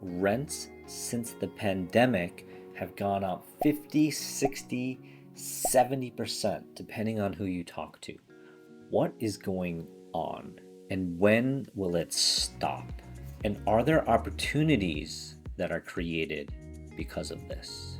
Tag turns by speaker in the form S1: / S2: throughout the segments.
S1: rents since the pandemic have gone up 50, 60, 70%, depending on who you talk to. What is going on? And when will it stop? And are there opportunities that are created because of this?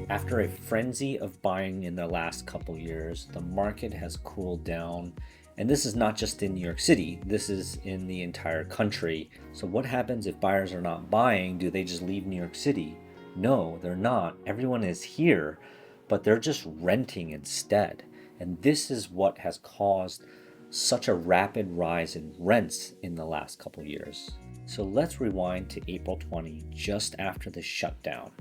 S1: After a frenzy of buying in the last couple years, the market has cooled down. And this is not just in New York City, this is in the entire country. So what happens if buyers are not buying? Do they just leave New York City? No, they're not. Everyone is here, but they're just renting instead. And this is what has caused such a rapid rise in rents in the last couple years. So let's rewind to April 20, just after the shutdown.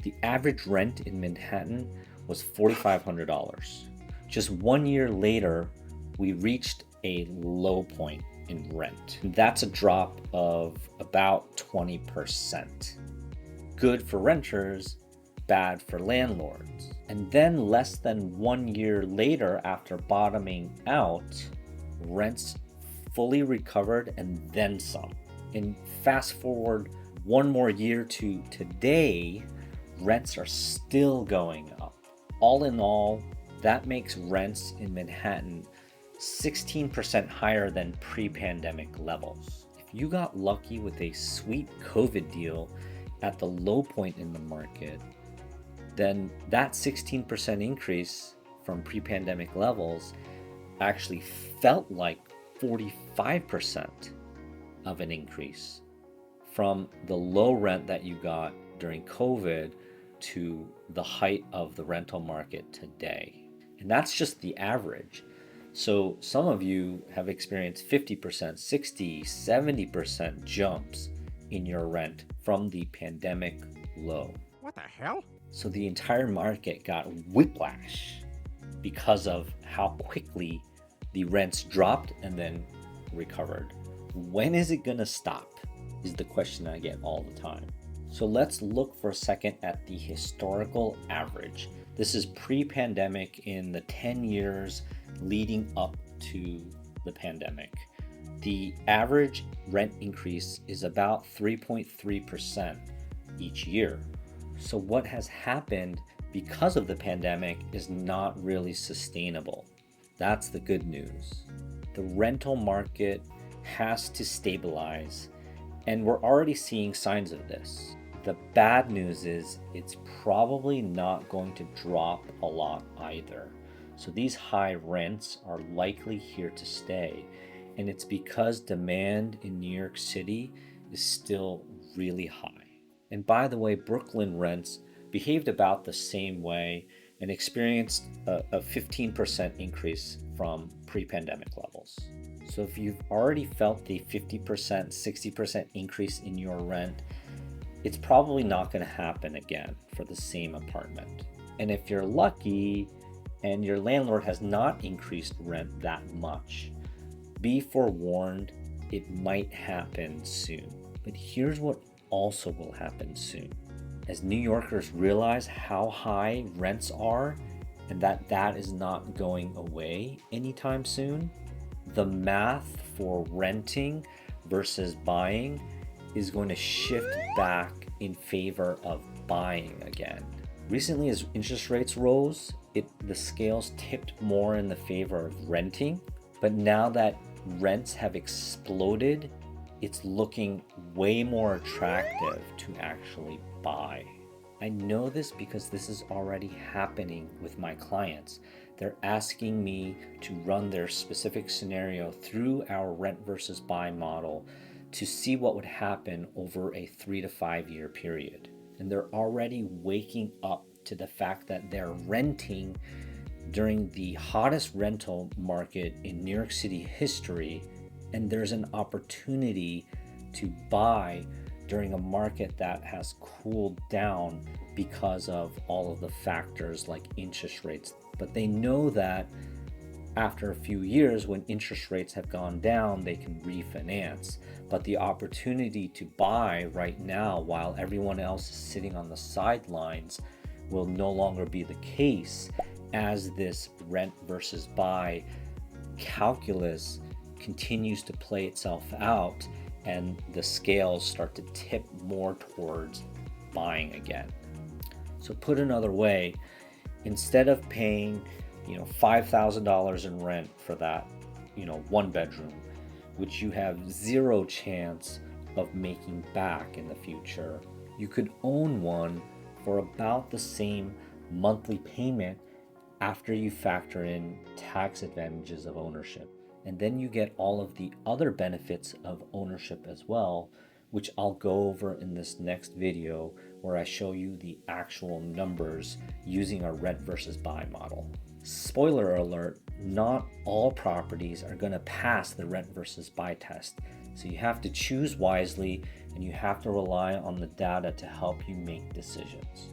S1: The average rent in Manhattan was $4,500. Just 1 year later, we reached a low point in rent. That's a drop of about 20%. Good for renters, bad for landlords. And then less than 1 year later, after bottoming out, rents fully recovered and then some. And fast forward one more year to today, rents are still going up. All in all, that makes rents in Manhattan 16% higher than pre-pandemic levels. If you got lucky with a sweet COVID deal at the low point in the market, then that 16% increase from pre-pandemic levels actually felt like 45% of an increase from the low rent that you got during COVID to the height of the rental market today. And that's just the average. So some of you have experienced 50%, 60, 70% jumps in your rent from the pandemic low.
S2: What the hell?
S1: So the entire market got whiplash because of how quickly the rents dropped and then recovered. When is it gonna stop is the question I get all the time. So let's look for a second at the historical average. This is pre-pandemic in the 10 years leading up to the pandemic. The average rent increase is about 3.3% each year. So what has happened because of the pandemic is not really sustainable. That's the good news. The rental market has to stabilize, and we're already seeing signs of this. The bad news is it's probably not going to drop a lot either. So these high rents are likely here to stay. And it's because demand in New York City is still really high. And by the way, Brooklyn rents behaved about the same way and experienced a 15% increase from pre-pandemic levels. So if you've already felt the 50%, 60% increase in your rent, it's probably not going to happen again for the same apartment. And if you're lucky and your landlord has not increased rent that much, be forewarned, it might happen soon. But here's what also will happen soon. As New Yorkers realize how high rents are and that is not going away anytime soon, the math for renting versus buying is going to shift back in favor of buying again. Recently, as interest rates rose, the scales tipped more in the favor of renting. But now that rents have exploded, it's looking way more attractive to actually buy. I know this because this is already happening with my clients. They're asking me to run their specific scenario through our rent versus buy model to see what would happen over a 3 to 5 year period. And they're already waking up to the fact that they're renting during the hottest rental market in New York City history, and there's an opportunity to buy during a market that has cooled down because of all of the factors like interest rates. But they know that after a few years, when interest rates have gone down, they can refinance. But the opportunity to buy right now while everyone else is sitting on the sidelines will no longer be the case as this rent versus buy calculus continues to play itself out and the scales start to tip more towards buying again. So put another way, instead of paying, $5,000 in rent for that, one bedroom, which you have zero chance of making back in the future, you could own one for about the same monthly payment after you factor in tax advantages of ownership. And then you get all of the other benefits of ownership as well, which I'll go over in this next video where I show you the actual numbers using our rent versus buy model. Spoiler alert, not all properties are going to pass the rent versus buy test. So you have to choose wisely and you have to rely on the data to help you make decisions.